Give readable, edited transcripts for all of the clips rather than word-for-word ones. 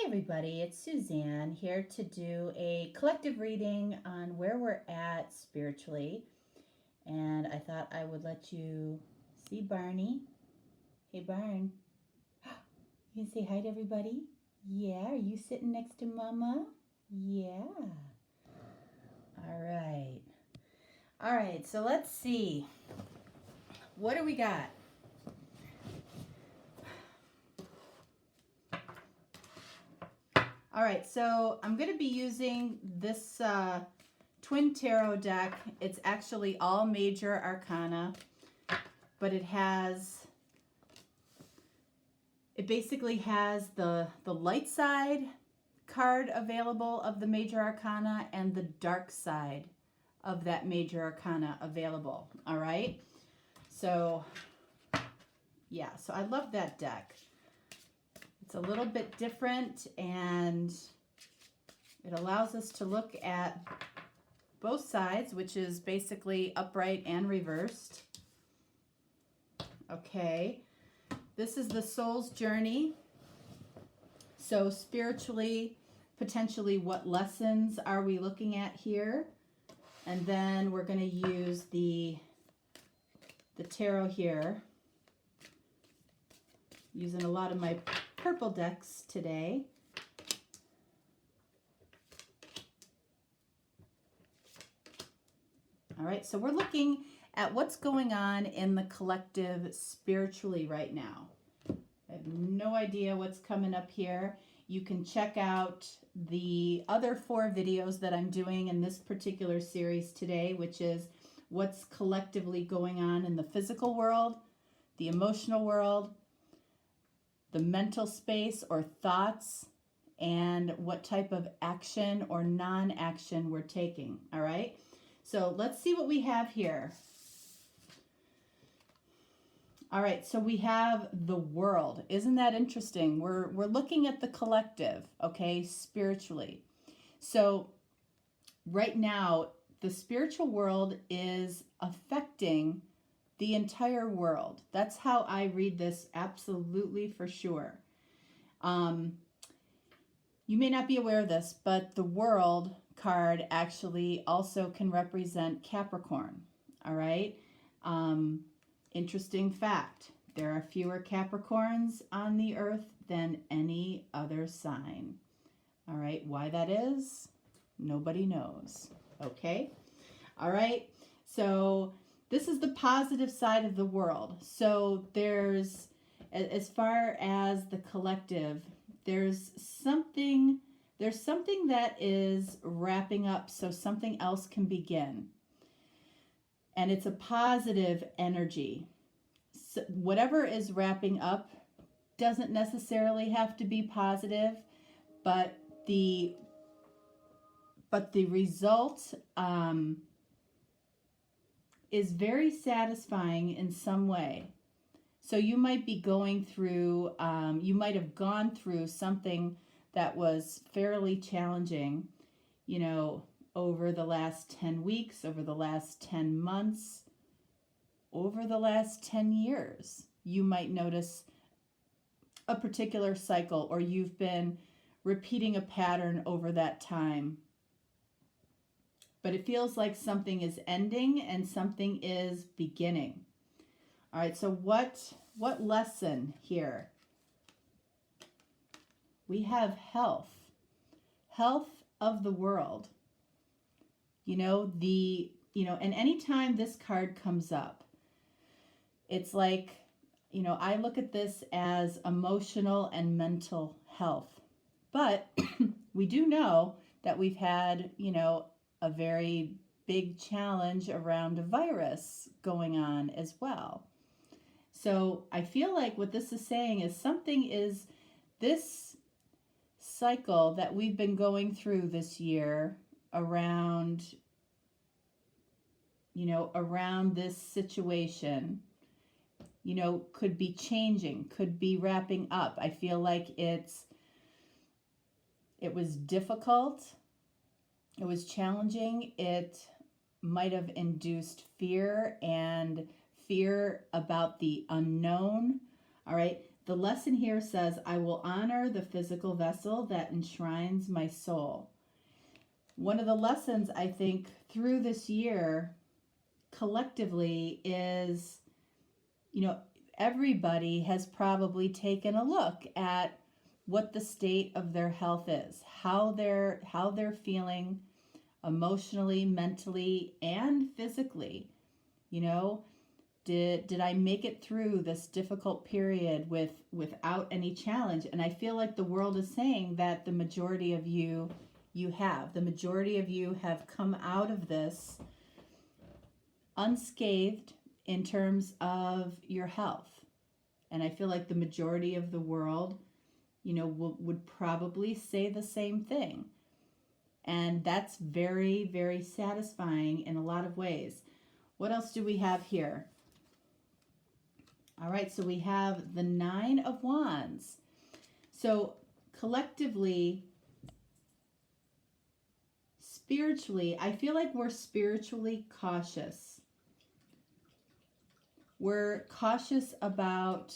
everybody, it's Suzanne here to do a collective reading on where we're at spiritually. And I thought I would let you see Barney. Hey, Barn. You can say hi to everybody? Yeah, are you sitting next to Mama? Yeah. All right. All right, so let's see. What do we got? All right, so I'm going to be using this Twin Tarot deck. It's actually all major arcana, but it basically has the light side card available of the major arcana and the dark side of that major arcana available. All right, so yeah, so I love that deck. It's a little bit different, and it allows us to look at both sides, which is basically upright and reversed. Okay, this is the soul's journey. So spiritually, potentially, what lessons are we looking at here? And then we're going to use the tarot here, using a lot of my purple decks today. All right, so we're looking at what's going on in the collective spiritually right now. I have no idea what's coming up here. You can check out the other 4 videos that I'm doing in this particular series today, which is what's collectively going on in the physical world, the emotional world, the mental space or thoughts, and what type of action or non-action we're taking. All right, so let's see what we have here. All right, so we have the world. Isn't that interesting? We're looking at the collective, okay, spiritually. So right now, the spiritual world is affecting the entire world. That's how I read this, absolutely, for sure. You may not be aware of this, but the world card actually also can represent Capricorn. All right. Interesting fact. There are fewer Capricorns on the earth than any other sign. All right. Why that is, nobody knows. Okay. All right. So this is the positive side of the world. So there's, as far as the collective, there's something that is wrapping up so something else can begin. And it's a positive energy. So whatever is wrapping up doesn't necessarily have to be positive, but the result is very satisfying in some way. So you might be going through, you might have gone through something that was fairly challenging, you know, over the last 10 weeks, over the last 10 months, over the last 10 years. You might notice a particular cycle, or you've been repeating a pattern over that time. But it feels like something is ending and something is beginning. All right, so what lesson here? We have health of the world. And anytime this card comes up, it's like, I look at this as emotional and mental health. But we do know that we've had, a very big challenge around a virus going on as well. So I feel like what this is saying is this cycle that we've been going through this year around this situation, could be changing, could be wrapping up. I feel like it was difficult. It was challenging. It might have induced fear about the unknown. All right. the lesson here says, I will honor the physical vessel that enshrines my soul. One of the lessons I think through this year collectively is, everybody has probably taken a look at what the state of their health is, how they're feeling emotionally, mentally, and physically. Did I make it through this difficult period without any challenge? And I feel like the world is saying that the majority of you have. The majority of you have come out of this unscathed in terms of your health. And I feel like the majority of the world, would probably say the same thing. And that's very, very satisfying in a lot of ways. What else do we have here? All right, so we have the 9 of Wands. So collectively, spiritually, I feel like we're spiritually cautious. We're cautious about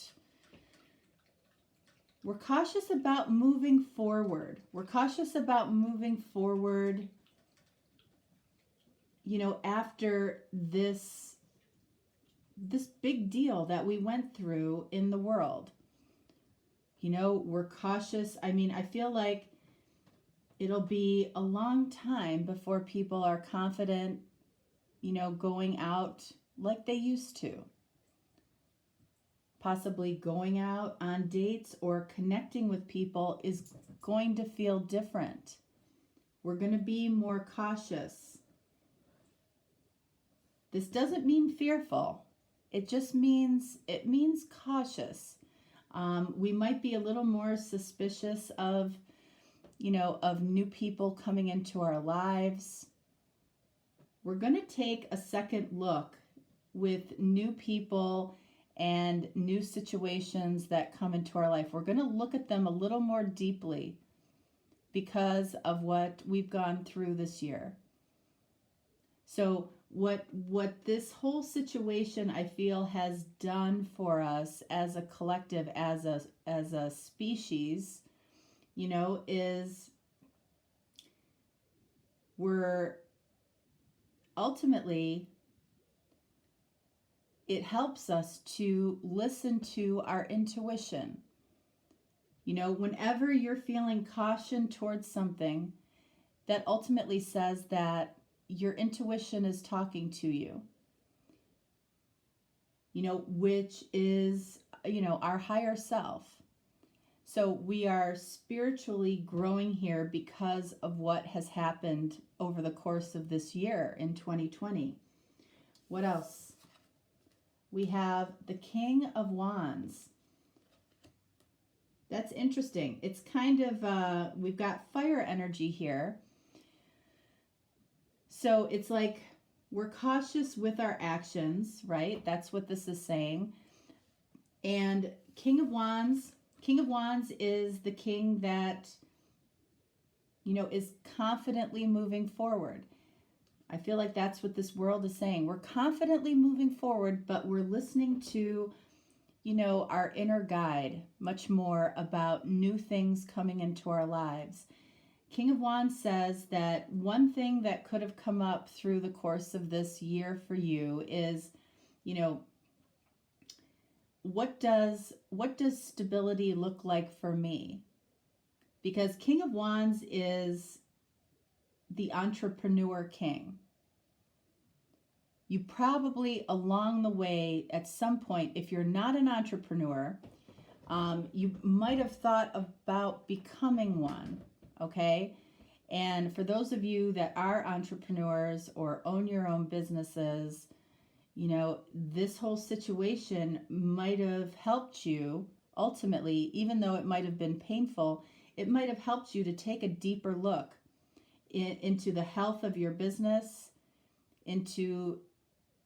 moving forward. We're cautious about moving forward, after this big deal that we went through in the world. We're cautious. I feel like it'll be a long time before people are confident, going out like they used to. Possibly going out on dates or connecting with people is going to feel different. We're going to be more cautious. This doesn't mean fearful. It just means cautious. We might be a little more suspicious of new people coming into our lives. We're going to take a second look with new people and new situations that come into our life. We're going to look at them a little more deeply because of what we've gone through this year. So what this whole situation, I feel, has done for us as a collective, as a species, is we're ultimately, it helps us to listen to our intuition. Whenever you're feeling caution towards something, that ultimately says that your intuition is talking to you, which is, our higher self. So we are spiritually growing here because of what has happened over the course of this year in 2020. What else? We have the King of Wands. That's interesting. It's kind of, we've got fire energy here. So it's like we're cautious with our actions, right? That's what this is saying. And King of Wands is the king that, is confidently moving forward. I feel like that's what this world is saying. We're confidently moving forward, but we're listening to, our inner guide much more about new things coming into our lives. King of Wands says that one thing that could have come up through the course of this year for you is, what does stability look like for me? Because King of Wands is the entrepreneur king. You probably along the way at some point, if you're not an entrepreneur, you might have thought about becoming one, okay? And for those of you that are entrepreneurs or own your own businesses, this whole situation might have helped you ultimately, even though it might have been painful, it might have helped you to take a deeper look into the health of your business, into,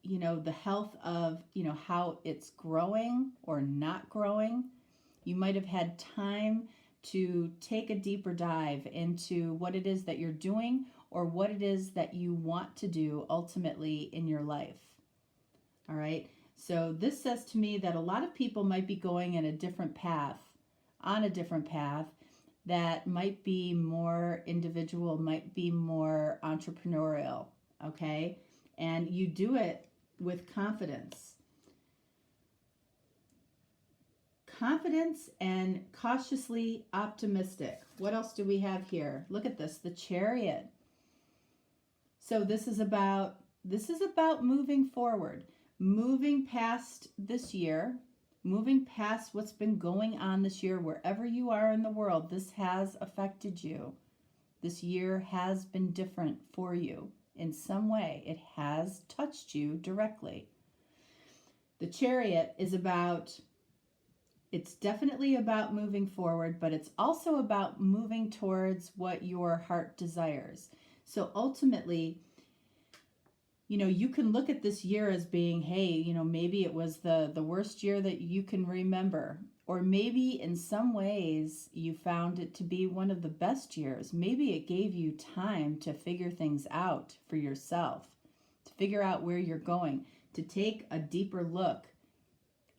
the health of, how it's growing or not growing. You might have had time to take a deeper dive into what it is that you're doing or what it is that you want to do ultimately in your life. All right. So this says to me that a lot of people might be going in a different path, on a different path that might be more individual, might be more entrepreneurial, okay? And you do it with confidence. Confidence and cautiously optimistic. What else do we have here? Look at this, the Chariot. So this is about moving forward, moving past this year, moving past what's been going on this year, wherever you are in the world. This has affected you. This year has been different for you in some way. It has touched you directly. The Chariot is it's definitely about moving forward, but it's also about moving towards what your heart desires. So ultimately, you can look at this year as being, hey, maybe it was the worst year that you can remember. Or maybe in some ways you found it to be one of the best years. Maybe it gave you time to figure things out for yourself, to figure out where you're going, to take a deeper look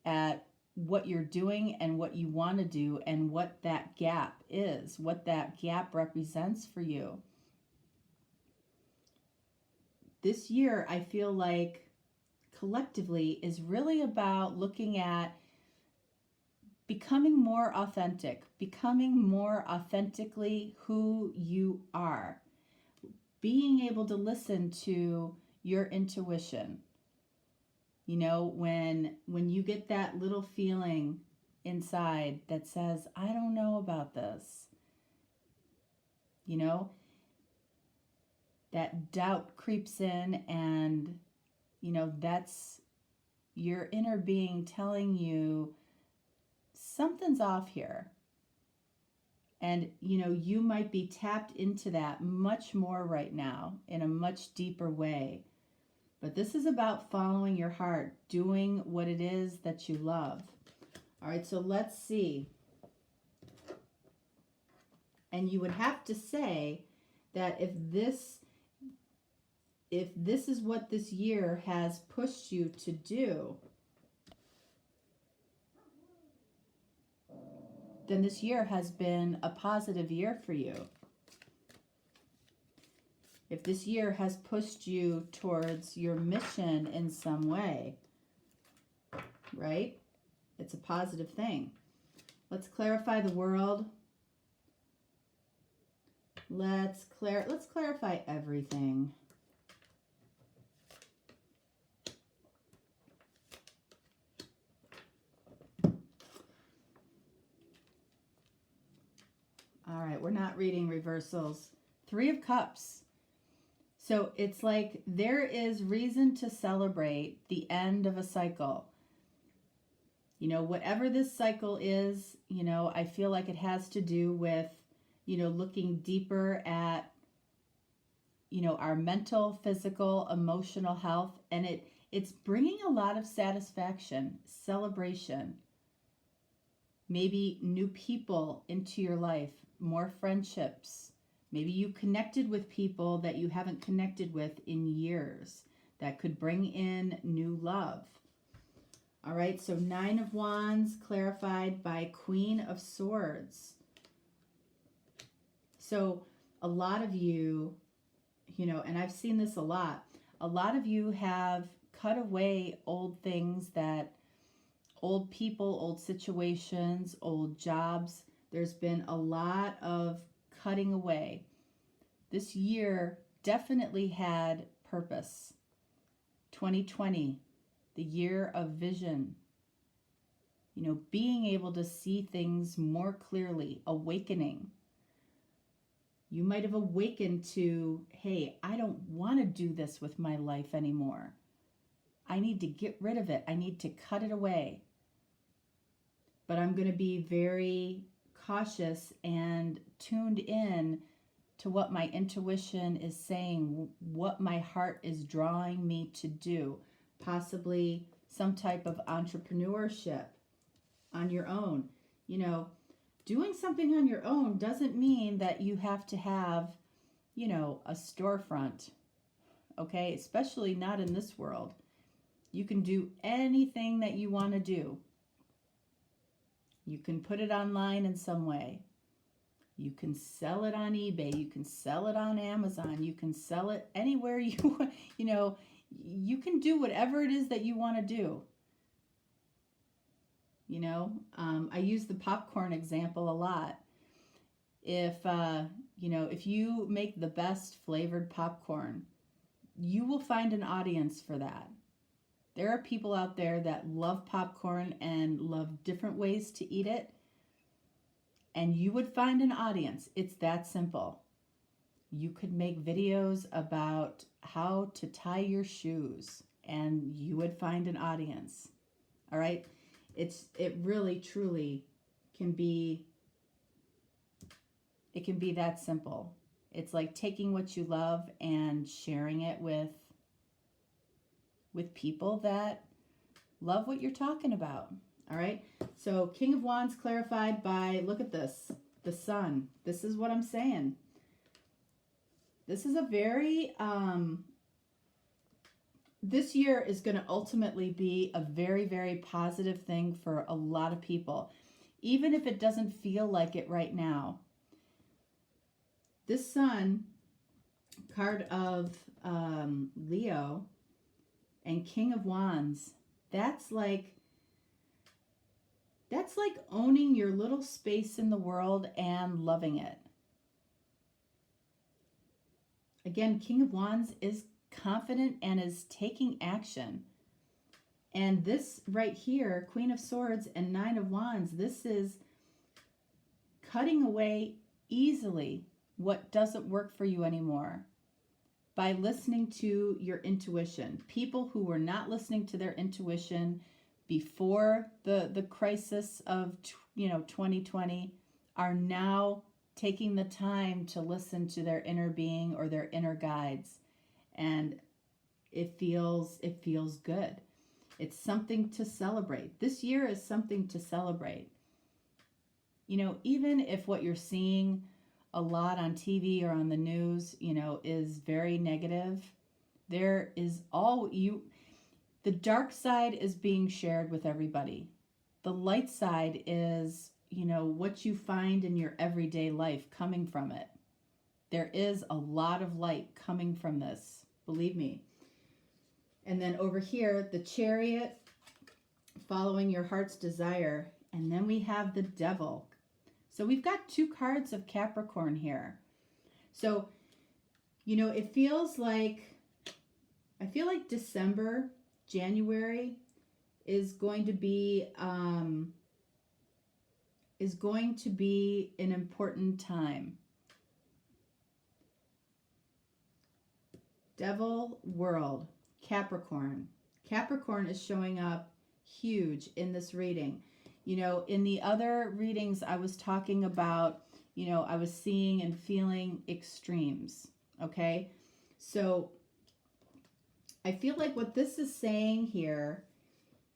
at what you're doing and what you want to do and what that gap is, what that gap represents for you. This year, I feel like collectively is really about looking at becoming more authentic, becoming more authentically who you are, being able to listen to your intuition. When you get that little feeling inside that says, I don't know about this, that doubt creeps in, and, that's your inner being telling you something's off here. And, you might be tapped into that much more right now in a much deeper way. But this is about following your heart, doing what it is that you love. All right, so let's see. And you would have to say that if this is what this year has pushed you to do, then this year has been a positive year for you. If this year has pushed you towards your mission in some way, right? It's a positive thing. Let's clarify the world. Let's clarify everything. All right, we're not reading reversals. 3 of Cups. So it's like there is reason to celebrate the end of a cycle. Whatever this cycle is, I feel like it has to do with, looking deeper at, our mental, physical, emotional health. And it's bringing a lot of satisfaction, celebration, maybe new people into your life, more friendships. Maybe you connected with people that you haven't connected with in years. That could bring in new love. All right, so 9 of Wands clarified by Queen of Swords. So a lot of you, and I've seen this a lot of you have cut away old things, old people, old situations, old jobs. There's been a lot of cutting away. This year definitely had purpose. 2020, the year of vision. Being able to see things more clearly, awakening. You might have awakened to, hey, I don't want to do this with my life anymore. I need to get rid of it. I need to cut it away. But I'm going to be very cautious and tuned in to what my intuition is saying, what my heart is drawing me to do. Possibly some type of entrepreneurship on your own. Doing something on your own doesn't mean that you have to have, a storefront, okay? Especially not in this world. You can do anything that you want to do. You can put it online in some way. You can sell it on eBay. You can sell it on Amazon. You can sell it anywhere you want. You know, you can do whatever it is that you want to do. You know, I use the popcorn example a lot. If, you know, if you make the best flavored popcorn, you will find an audience for that. There are people out there that love popcorn and love different ways to eat it. And you would find an audience. It's that simple. You could make videos about how to tie your shoes and you would find an audience. All right? It really truly can be, it can be that simple. It's like taking what you love and sharing it with people that love what you're talking about. All right. So King of Wands clarified by, look at this, the Sun. This is what I'm saying. This is a very, this year is going to ultimately be a very, very positive thing for a lot of people, even if it doesn't feel like it right now. This Sun, card of Leo and King of Wands, that's like owning your little space in the world and loving it. Again, King of Wands is confident and is taking action. And this right here, Queen of Swords and Nine of Wands, this is cutting away easily what doesn't work for you anymore by listening to your intuition. People who were not listening to their intuition before the crisis of 2020 are now taking the time to listen to their inner being or their inner guides, and it feels good. It's something to celebrate. This year is something to celebrate. You know, even if what you're seeing a lot on TV or on the news, is very negative, there is the dark side is being shared with everybody. The light side is, what you find in your everyday life coming from it. There is a lot of light coming from this, believe me. And then over here, the Chariot, following your heart's desire. And then we have the Devil. So we've got two cards of Capricorn here. So, it feels like, I feel like December, January is going to be an important time. Devil, World, Capricorn. Capricorn is showing up huge in this reading. In the other readings I was talking about, I was seeing and feeling extremes. Okay. So I feel like what this is saying here,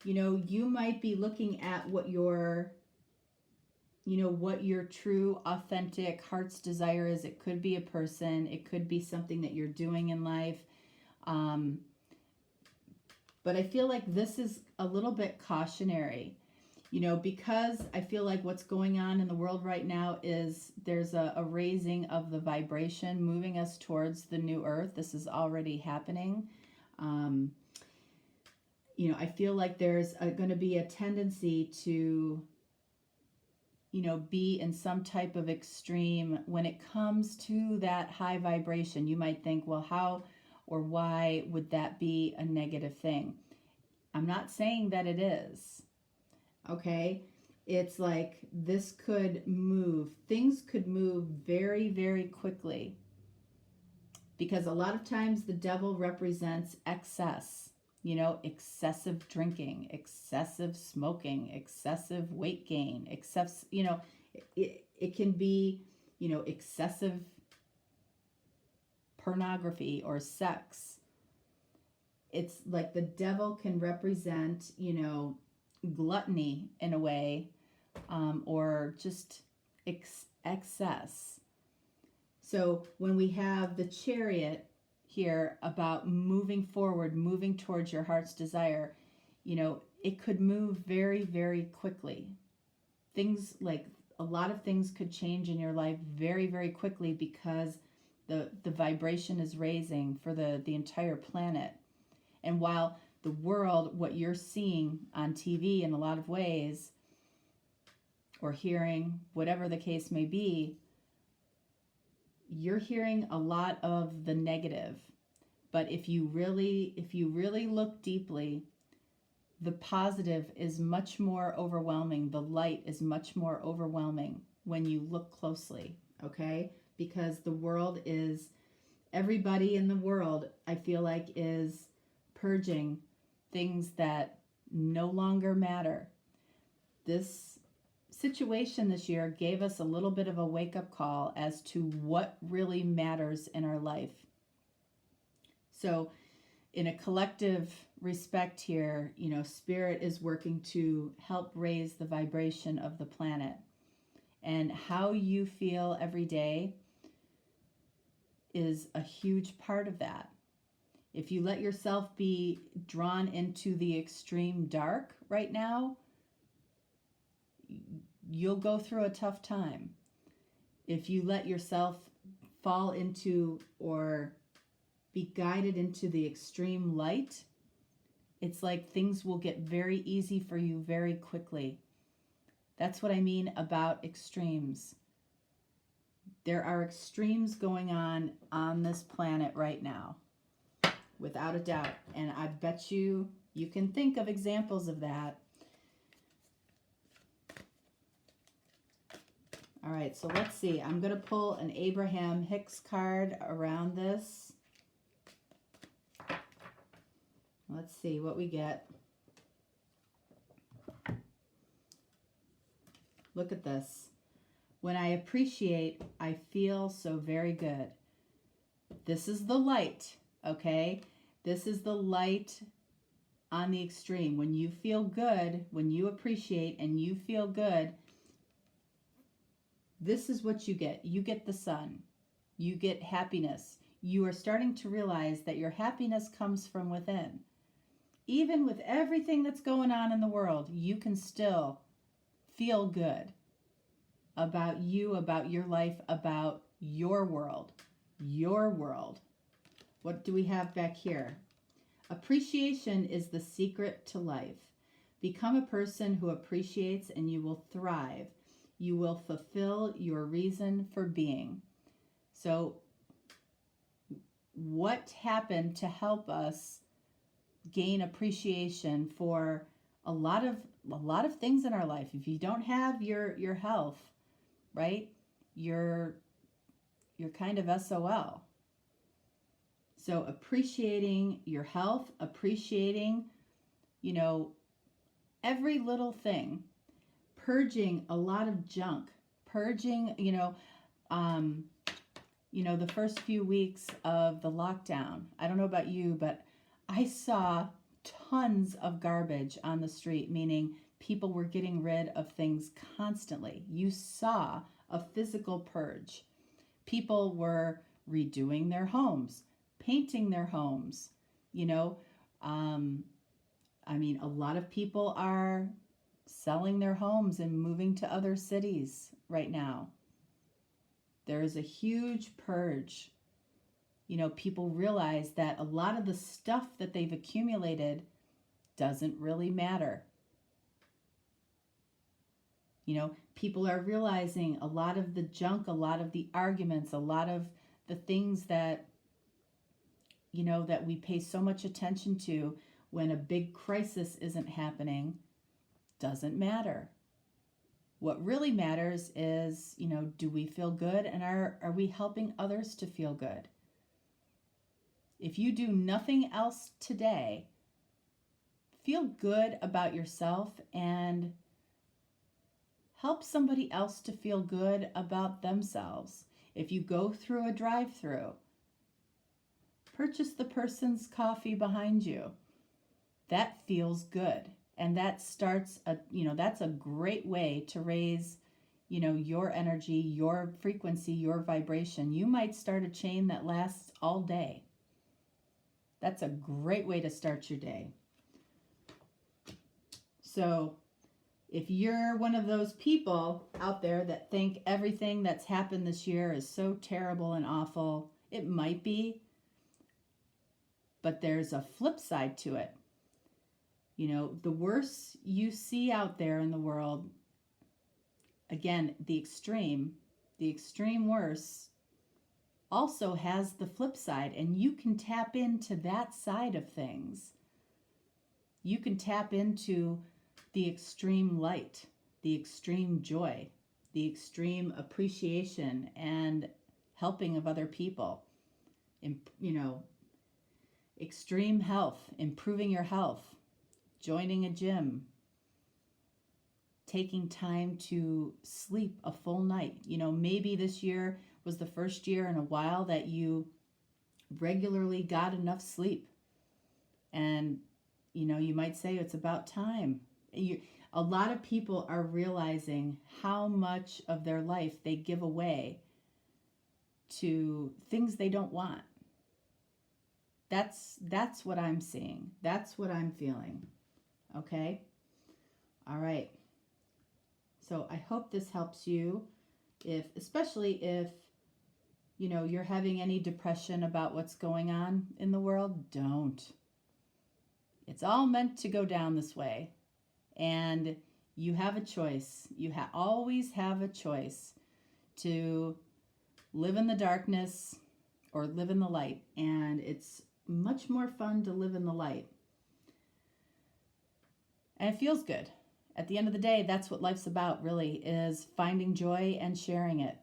you might be looking at what your true, authentic heart's desire is. It could be a person. It could be something that you're doing in life. But I feel like this is a little bit cautionary, because I feel like what's going on in the world right now is there's a raising of the vibration, moving us towards the new earth. This is already happening. I feel like there's going to be a tendency to, be in some type of extreme when it comes to that high vibration. You might think, well, how or why would that be a negative thing? I'm not saying that it is. Okay? It's like this could move. Things could move very, very quickly. Because a lot of times the devil represents excess. Excessive drinking, excessive smoking, excessive weight gain, it can be, excessive pornography or sex. It's like the devil can represent, gluttony in a way, or just excess. So when we have the Chariot here about moving forward, moving towards your heart's desire, it could move very, very quickly. Things like a lot of things could change in your life very, very quickly because the vibration is raising for the entire planet. And while the world, what you're seeing on TV in a lot of ways, or hearing, whatever the case may be, you're hearing a lot of the negative. But if you really look deeply, the positive is much more overwhelming. The light is much more overwhelming when you look closely, okay? Because the world is, everybody in the world, I feel like, is purging things that no longer matter. This situation this year gave us a little bit of a wake-up call as to what really matters in our life. So in a collective respect here, Spirit is working to help raise the vibration of the planet. And how you feel every day is a huge part of that. If you let yourself be drawn into the extreme dark right now, you'll go through a tough time. If you let yourself fall into or be guided into the extreme light, it's like things will get very easy for you very quickly. That's what I mean about extremes. There are extremes going on this planet right now, without a doubt. And I bet you can think of examples of that. All right, so let's see. I'm going to pull an Abraham Hicks card around this. Let's see what we get. Look at this. When I appreciate, I feel so very good. This is the light, okay? This is the light on the extreme. When you feel good, when you appreciate and you feel good, this is what you get. You get the sun. You get happiness. You are starting to realize that your happiness comes from within. Even with everything that's going on in the world, you can still feel good about you, about your life, about your world. Your world. What do we have back here? Appreciation is the secret to life. Become a person who appreciates and you will thrive. You will fulfill your reason for being. So what happened to help us gain appreciation for a lot of things in our life? If you don't have your health, right? You're kind of SOL. So appreciating your health, appreciating, every little thing, purging a lot of junk, purging, the first few weeks of the lockdown. I don't know about you, but I saw tons of garbage on the street, meaning people were getting rid of things constantly. You saw a physical purge. People were redoing their homes, painting their homes, a lot of people are selling their homes and moving to other cities right now. There is a huge purge. People realize that a lot of the stuff that they've accumulated doesn't really matter. People are realizing a lot of the junk, a lot of the arguments, a lot of the things that, that we pay so much attention to when a big crisis isn't happening, doesn't matter. What really matters is, do we feel good, and are we helping others to feel good? If you do nothing else today, feel good about yourself and help somebody else to feel good about themselves. If you go through a drive-through, purchase the person's coffee behind you. That feels good. And that starts that's a great way to raise, your energy, your frequency, your vibration. You might start a chain that lasts all day. That's a great way to start your day. So if you're one of those people out there that think everything that's happened this year is so terrible and awful, it might be, but there's a flip side to it. You know, the worse you see out there in the world, again, the extreme worse also has the flip side, and you can tap into that side of things. You can tap into the extreme light, the extreme joy, the extreme appreciation and helping of other people. You know, extreme health, improving your health, joining a gym, taking time to sleep a full night. You know, maybe this year was the first year in a while that you regularly got enough sleep. And, you know, you might say it's about time. A lot of people are realizing how much of their life they give away to things they don't want. That's what I'm seeing. That's what I'm feeling. Okay? All right. So I hope this helps you, especially if, you know, you're having any depression about what's going on in the world. Don't. It's all meant to go down this way. And you have a choice. You always have a choice to live in the darkness or live in the light. And it's much more fun to live in the light. And it feels good. At the end of the day, that's what life's about, really, is finding joy and sharing it.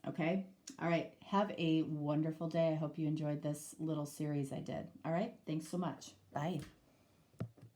Okay? All right. Have a wonderful day. I hope you enjoyed this little series I did. All right? Thanks so much. Bye.